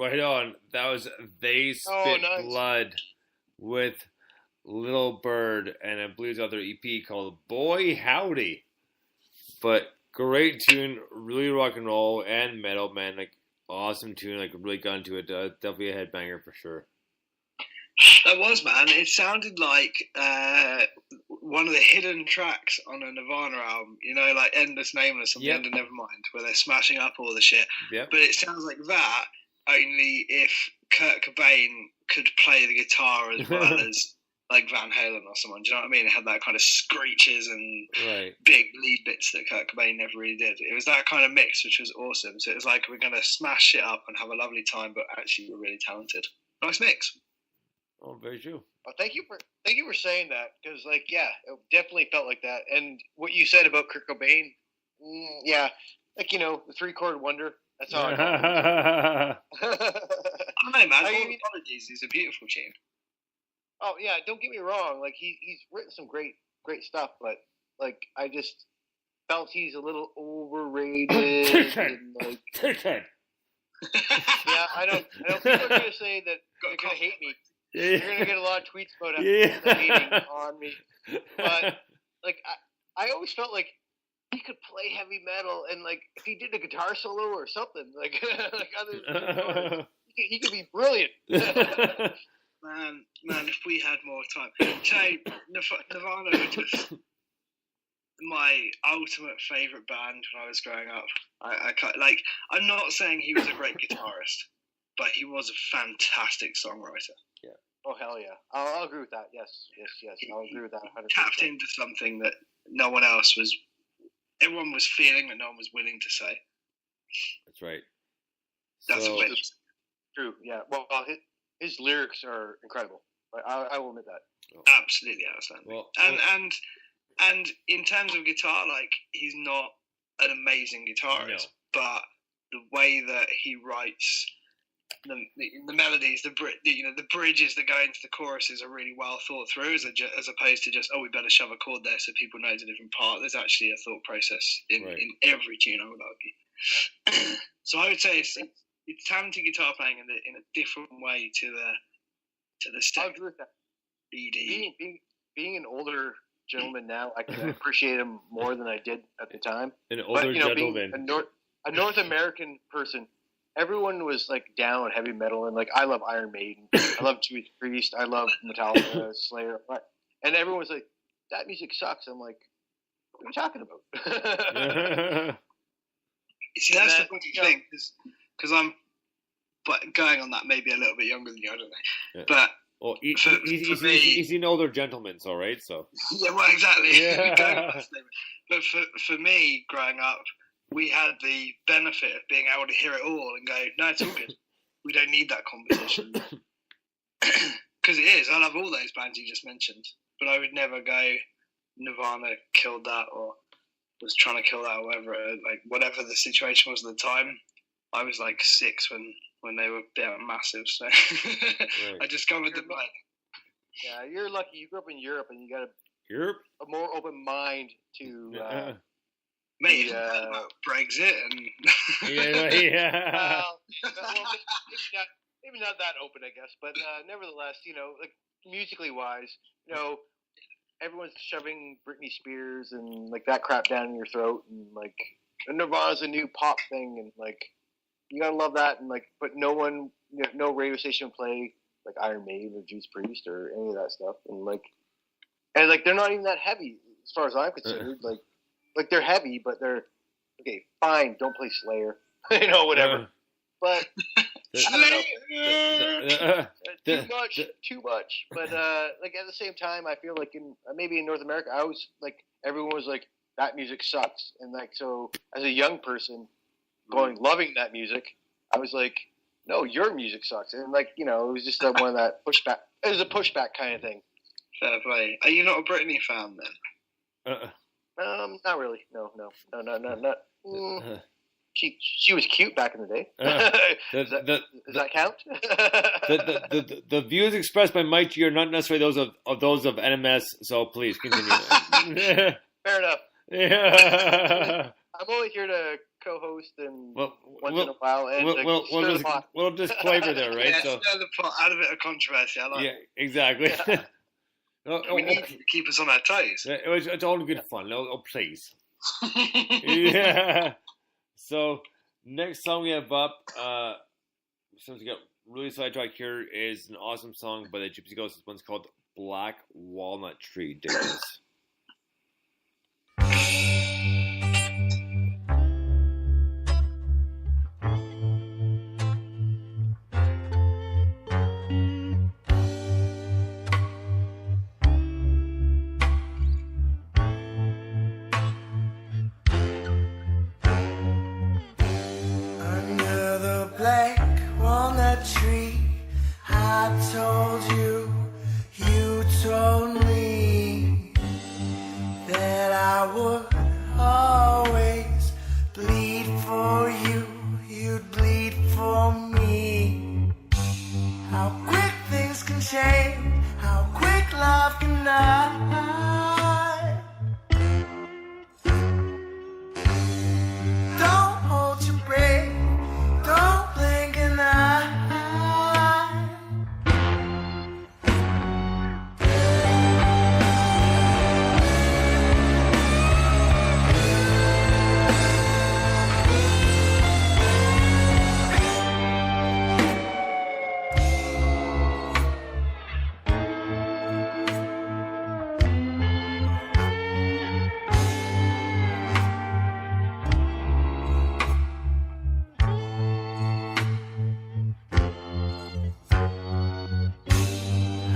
Right on. That was They Spit nice. Blood with Little Bird, and I believe it's other EP called Boy Howdy. But great tune, really rock and roll and metal, man. Like awesome tune, like really got into it. Definitely a headbanger for sure. That was, man. It sounded like one of the hidden tracks on a Nirvana album. You know, like Endless Nameless and The End of Nevermind, where they're smashing up all the shit. Yep. But it sounds like that only if Kurt Cobain could play the guitar as well as like Van Halen or someone. Do you know what I mean? It had that kind of screeches and big lead bits that Kurt Cobain never really did. It was that kind of mix, which was awesome. So it was like, we're going to smash shit up and have a lovely time, but actually we're really talented. Nice mix. Oh, very true. Well, thank you for saying that, because like, yeah, it definitely felt like that. And what you said about Kurt Cobain, yeah, like, you know, the 3-chord wonder. That's all I know. I don't know, man. All Apologies is a beautiful tune. Oh yeah, don't get me wrong. Like he's written some great stuff, but like I just felt he's a little overrated. And, like, yeah, I know. People are gonna say that they're gonna hate me. You're gonna get a lot of tweets about hating on me. But like I always felt like he could play heavy metal, and like if he did a guitar solo or something, like like other than guitars, he could be brilliant. Man, if we had more time. So, Nirvana were just my ultimate favourite band when I was growing up. I'm not saying he was a great guitarist, but he was a fantastic songwriter. Yeah. Oh, hell yeah. I'll agree with that. Yes. I'll agree with that 100%. Tapped into something that everyone was feeling, but no one was willing to say. That's right. That's a win. True, yeah. Well, his lyrics are incredible. I will admit that. Oh. Absolutely outstanding. Well, and in terms of guitar, like, he's not an amazing guitarist, but the way that he writes the melodies, the bridges that go into the choruses are really well thought through, as opposed to just, we better shove a chord there so people know it's a different part. There's actually a thought process in every tune, I would argue. So I would say it's talented guitar playing in a different way to the step. I agree with that. Being an older gentleman now, I can appreciate him more than I did at the time. An older gentleman. Being a North American person, everyone was like down heavy metal, and like I love Iron Maiden, I love Judas Priest, I love Metallica, Slayer, and everyone was like, that music sucks. I'm like, what are you talking about? See, that's the funny thing, because I'm going on that maybe a little bit younger than you, I don't know. Yeah. But he's an older gentleman, so right? So yeah, well, exactly. Yeah. But for me, growing up, we had the benefit of being able to hear it all and go, no, it's all good. We don't need that competition. Because it is. I love all those bands you just mentioned, but I would never go, Nirvana killed that, or was trying to kill that, or whatever the situation was at the time. I was like 6 when they were massive, so I just covered the mic. Yeah, you're lucky. You grew up in Europe, and you got a more open mind to. Mate, about Brexit and. Well, maybe not that open, I guess, but nevertheless, like musically wise, everyone's shoving Britney Spears and like that crap down in your throat, and like Nirvana's a new pop thing, and like. You gotta love that, and like, but no radio station will play like Iron Maiden or Judas Priest or any of that stuff, and like they're not even that heavy as far as I'm concerned. Like they're heavy, but they're okay. Fine, don't play Slayer, whatever. But too much. But like at the same time, I feel like maybe in North America, I was like everyone was like that music sucks, and like so as a young person. Loving that music, I was like, no, your music sucks. And like, it was just one of that pushback. It was a pushback kind of thing. Fair play. Are you not a Britney fan then? Not really. No. She was cute back in the day. Does that count? the views expressed by Mike G are not necessarily those of NMS. So please continue. Fair enough. Yeah. I'm only here to co-host and Well, once in a while and we'll disclaimer there, right? Yeah, So stir the pot, add a bit of controversy. I like yeah, exactly. Yeah. We need to keep us on our toes. It's all good fun. Oh, please. Yeah. So next song we have up, since we got really sidetracked here, is an awesome song by the Gypsy Ghosts. This one's called Black Walnut Tree. Dig this. Under the black walnut tree, I told you, you told me that I would always bleed for you, you'd bleed for me. How quick things can change, how quick love can die. Don't hold your breath, don't blink an eye.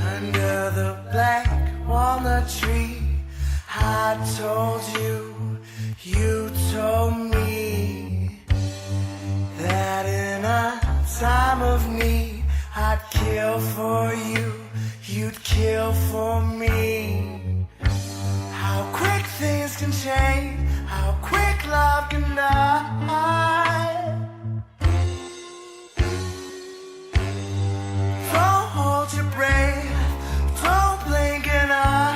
Under the black walnut tree, I told you, you told me that in a time of need, I'd kill for you, you'd kill for me. How quick things can change, how quick love can die. Don't hold your breath, don't blink an eye.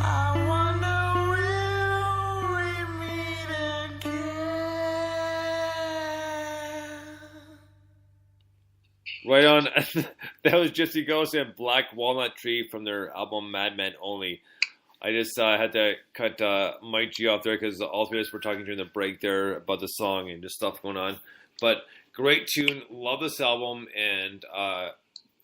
I wonder, will we meet again? Right on. That was Gypsy Ghost and Black Walnut Tree from their album Madman Only. I just had to cut Mike G off there because all three of us were talking during the break there about the song and just stuff going on. But great tune. Love this album. And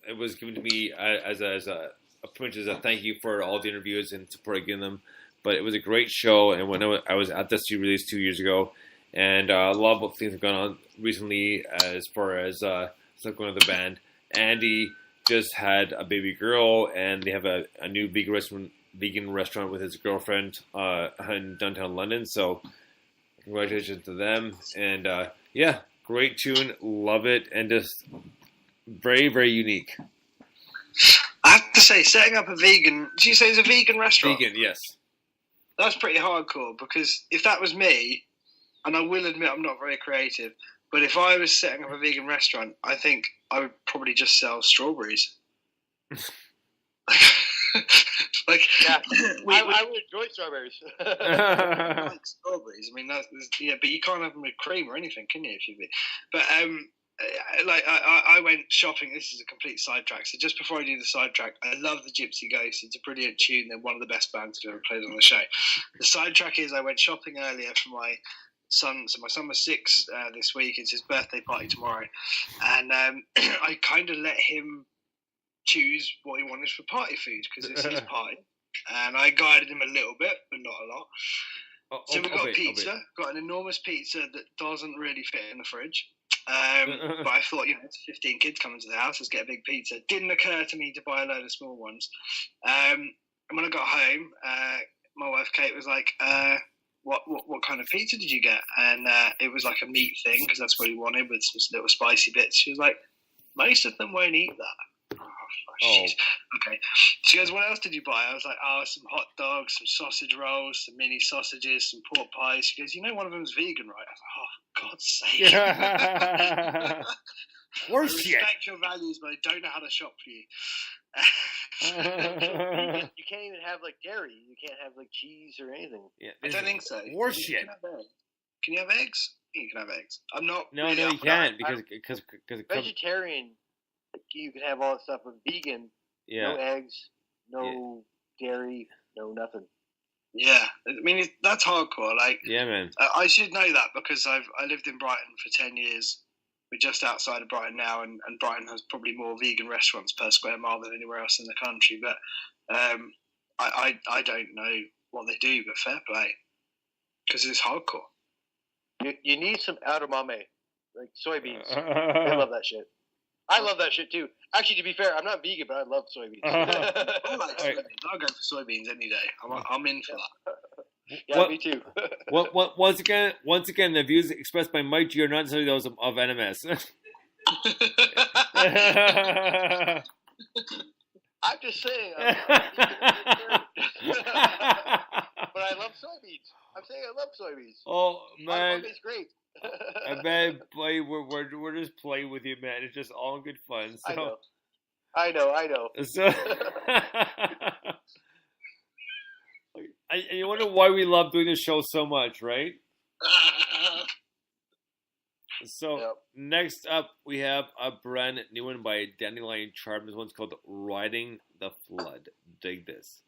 it was given to me as a pretty much as a thank you for all the interviews and support I given them. But it was a great show. And when I was at this release 2 years ago, and a lot of things have gone on recently as far as stuff going on with the band. Andy just had a baby girl, and they have a new vegan restaurant with his girlfriend in downtown London. So congratulations to them. And yeah, great tune, love it, and just very, very unique. I have to say, setting up a vegan. Did you say it's a vegan restaurant? Vegan, yes. That's pretty hardcore, because if that was me, and I will admit I'm not very creative, but if I was setting up a vegan restaurant, I think I would probably just sell strawberries. Like, Yeah, I would enjoy strawberries. I like strawberries. I mean, yeah, but you can't have them with cream or anything, can you? If you be, but like I went shopping. This is a complete sidetrack. So just before I do the sidetrack, I love the Gypsy Ghost. It's a brilliant tune. They're one of the best bands to ever played on the show. The sidetrack is I went shopping earlier for my son. So my son was 6 this week. It's his birthday party tomorrow, and I kind of let him choose what he wanted for party food because it's his party, and I guided him a little bit, but not a lot. So we got pizza, got an enormous pizza that doesn't really fit in the fridge. But I thought, it's 15 kids coming to the house, let's get a big pizza. Didn't occur to me to buy a load of small ones. And when I got home, my wife Kate was like, what kind of pizza did you get? And it was like a meat thing, because that's what he wanted, with some little spicy bits. She was like, most of them won't eat that. Oh. Okay. She goes, what else did you buy? I was like, some hot dogs, some sausage rolls, some mini sausages, some pork pies. She goes, one of them's vegan, right? I was like, God's sake. I respect your values, but I don't know how to shop for you. You can't even have like dairy. You can't have like cheese or anything. Yeah, I don't think so. Horseshit. Can you have eggs? You can have eggs. I'm not. No, really you can't because vegetarian. You can have all that stuff, but vegan, no eggs, no dairy, no nothing. Yeah, I mean that's hardcore. Like, yeah, man. I should know that because I lived in Brighton for 10 years. We're just outside of Brighton now, and Brighton has probably more vegan restaurants per square mile than anywhere else in the country. But I don't know what they do, but fair play, because it's hardcore. You need some edamame, like soybeans. I love that shit. I love that shit too. Actually, to be fair, I'm not vegan, but I love soybeans. I like soybeans. I'll go for soybeans any day. I'm in for that. Yeah, me too. Once again, the views expressed by Mike G are not necessarily those of NMS. I'm just saying. But I love soybeans. I'm saying I love soybeans. Oh man, it's great. Man, we're just playing with you, man. It's just all good fun. So. I know. So, and you wonder why we love doing this show so much, right? So next up, we have a brand new one by Dandelion Charm. This one's called "Riding the Flood." Dig this.